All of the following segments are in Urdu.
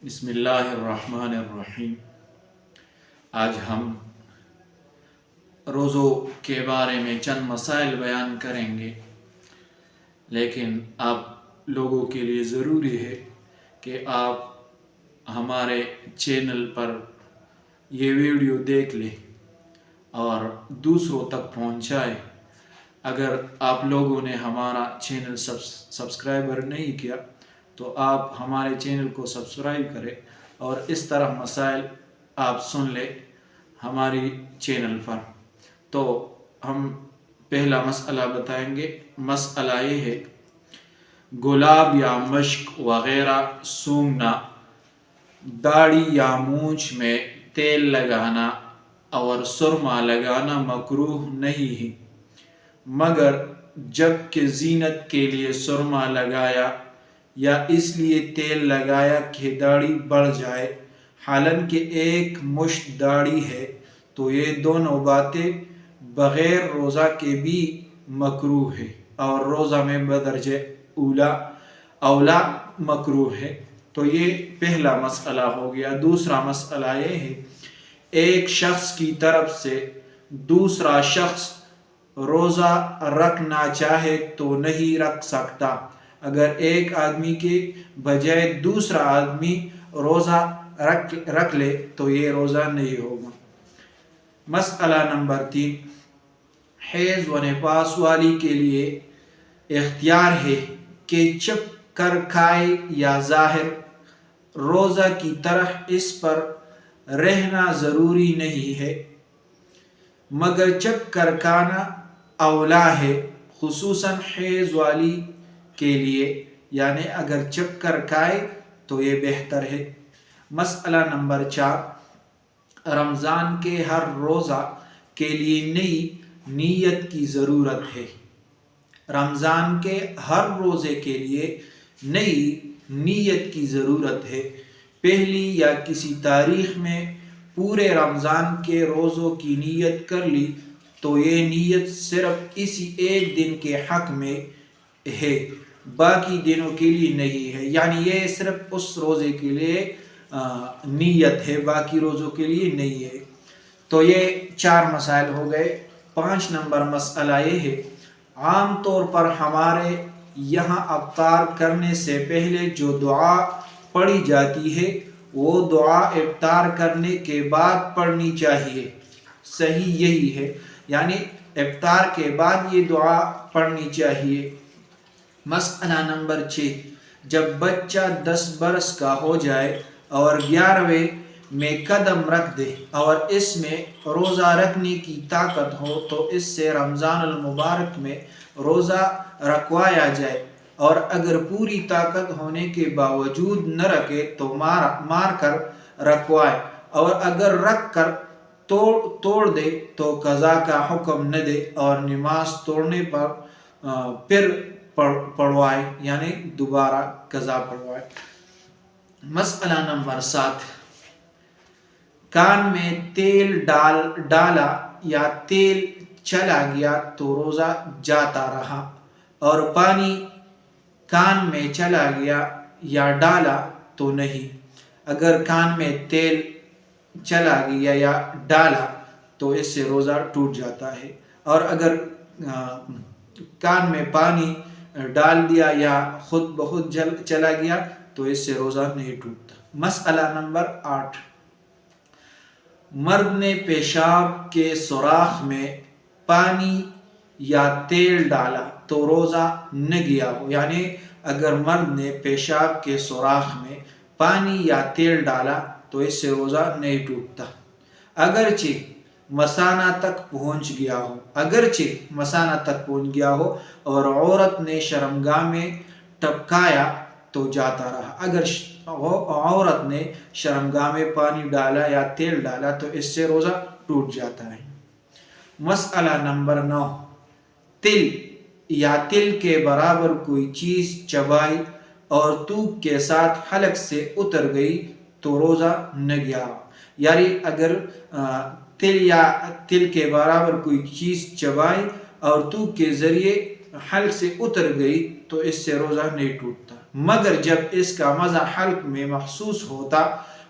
بسم اللہ الرحمن الرحیم۔ آج ہم روزوں کے بارے میں چند مسائل بیان کریں گے، لیکن آپ لوگوں کے لیے ضروری ہے کہ آپ ہمارے چینل پر یہ ویڈیو دیکھ لیں اور دوسروں تک پہنچائیں۔ اگر آپ لوگوں نے ہمارا چینل سبسکرائبر نہیں کیا تو آپ ہمارے چینل کو سبسکرائب کریں اور اس طرح مسائل آپ سن لیں ہماری چینل پر۔ تو ہم پہلا مسئلہ بتائیں گے۔ مسئلہ یہ ہے، گلاب یا مشک وغیرہ سونگھنا، داڑھی یا مونچھ میں تیل لگانا اور سرما لگانا مکروہ نہیں ہے، مگر جب کہ زینت کے لیے سرما لگایا یا اس لیے تیل لگایا کہ داڑھی بڑھ جائے، حالانکہ ایک مشت داڑھی ہے، تو یہ دونوں باتیں بغیر روزہ کے بھی مکروہ ہے اور روزہ میں بدرجہ اولا مکروہ ہے۔ تو یہ پہلا مسئلہ ہو گیا۔ دوسرا مسئلہ یہ ہے، ایک شخص کی طرف سے دوسرا شخص روزہ رکھنا چاہے تو نہیں رکھ سکتا، اگر ایک آدمی کے بجائے دوسرا آدمی روزہ رکھ لے تو یہ روزہ نہیں ہوگا۔ مسئلہ نمبر 3، حیض و نفاس والی کے لیے اختیار ہے کہ چھپ کر کھائے یا ظاہر، روزہ کی طرح اس پر رہنا ضروری نہیں ہے، مگر چھپ کر کھانا اولا ہے، خصوصاً حیض والی کے لیے، یعنی اگر چھپ کر کھائے تو یہ بہتر ہے۔ مسئلہ نمبر 4، رمضان کے ہر روزہ کے لیے نئی نیت کی ضرورت ہے۔ رمضان کے ہر روزے کے لیے نئی نیت کی ضرورت ہے۔ پہلی یا کسی تاریخ میں پورے رمضان کے روزوں کی نیت کر لی تو یہ نیت صرف اسی ایک دن کے حق میں ہے، باقی دنوں کے لیے نہیں ہے، یعنی یہ صرف اس روزے کے لیے نیت ہے، باقی روزوں کے لیے نہیں ہے۔ تو یہ 4 مسائل ہو گئے۔ 5 نمبر مسئلہ یہ ہے، عام طور پر ہمارے یہاں افطار کرنے سے پہلے جو دعا پڑھی جاتی ہے وہ دعا افطار کرنے کے بعد پڑھنی چاہیے، صحیح یہی ہے، یعنی افطار کے بعد یہ دعا پڑھنی چاہیے۔ مسئلہ نمبر 6، جب بچہ 10 برس کا ہو جائے اور 11ویں میں قدم رکھ دے اور اس میں روزہ رکھنے کی طاقت ہو تو اس سے رمضان المبارک میں روزہ رکھوایا جائے، اور اگر پوری طاقت ہونے کے باوجود نہ رکھے تو مار کر رکھوائے، اور اگر رکھ کر توڑ دے تو قضا کا حکم نہ دے اور نماز توڑنے پر پھر پڑھوائے، یعنی دوبارہ قضا پڑھوائے۔ مسئلہ نمبر 7، کان میں تیل ڈالا یا تیل چلا گیا تو روزہ جاتا رہا، اور پانی کان میں چلا گیا یا ڈالا تو نہیں۔ اگر کان میں تیل چلا گیا یا ڈالا تو اس سے روزہ ٹوٹ جاتا ہے، اور اگر کان میں پانی ڈال دیا یا خود بخود چلا گیا تو اس سے روزہ نہیں ٹوٹتا۔ مسئلہ نمبر 8، مرد نے پیشاب کے سوراخ میں پانی یا تیل ڈالا تو روزہ نہ گیا ہو، یعنی اگر مرد نے پیشاب کے سوراخ میں پانی یا تیل ڈالا تو اس سے روزہ نہیں ٹوٹتا، اگرچہ مثانہ تک پہنچ گیا ہو اور عورت نے شرمگاہ میں ٹپکایا تو جاتا رہا۔ اگر عورت نے شرمگاہ میں پانی ڈالا یا تیل ڈالا تو اس سے روزہ ٹوٹ جاتا ہے۔ مسئلہ نمبر 9، تل یا تل کے برابر کوئی چیز چبائی اور تھوک کے ساتھ حلق سے اتر گئی تو روزہ نہ گیا، یعنی اگر تل یا تل کے برابر کوئی چیز چبائی اور تھوک کے ذریعے حلق سے اتر گئی تو اس سے روزہ نہیں ٹوٹتا، مگر جب اس کا مزہ حلق میں محسوس ہوتا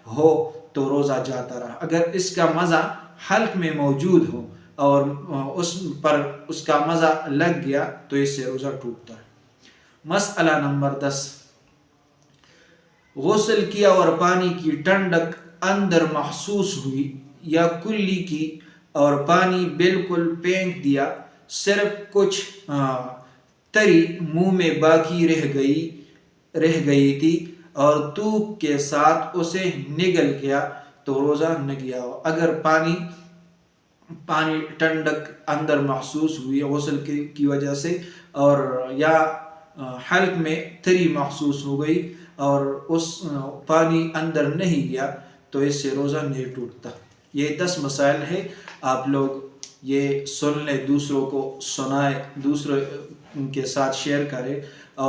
ہو تو روزہ جاتا رہا۔ اگر اس کا مزہ حلق میں موجود ہو اور اس کا مزہ لگ گیا تو اس سے روزہ ٹوٹتا ہے۔ مسئلہ نمبر 10، غسل کیا اور پانی کی ٹھنڈک اندر محسوس ہوئی یا کلی کی اور پانی بالکل پھینک دیا، صرف کچھ تری منہ میں باقی رہ گئی تھی اور تھوک کے ساتھ اسے نگل گیا تو روزہ نہ گیا ہو۔ اگر پانی ٹھنڈک اندر محسوس ہوئی غسل کی وجہ سے اور یا حلق میں تری محسوس ہو گئی اور اس پانی اندر نہیں گیا تو اس سے روزہ نہیں ٹوٹتا۔ یہ 10 مسائل ہے، آپ لوگ یہ سن لیں، دوسروں کو سنائیں، دوسروں کے ساتھ شیئر کریں اور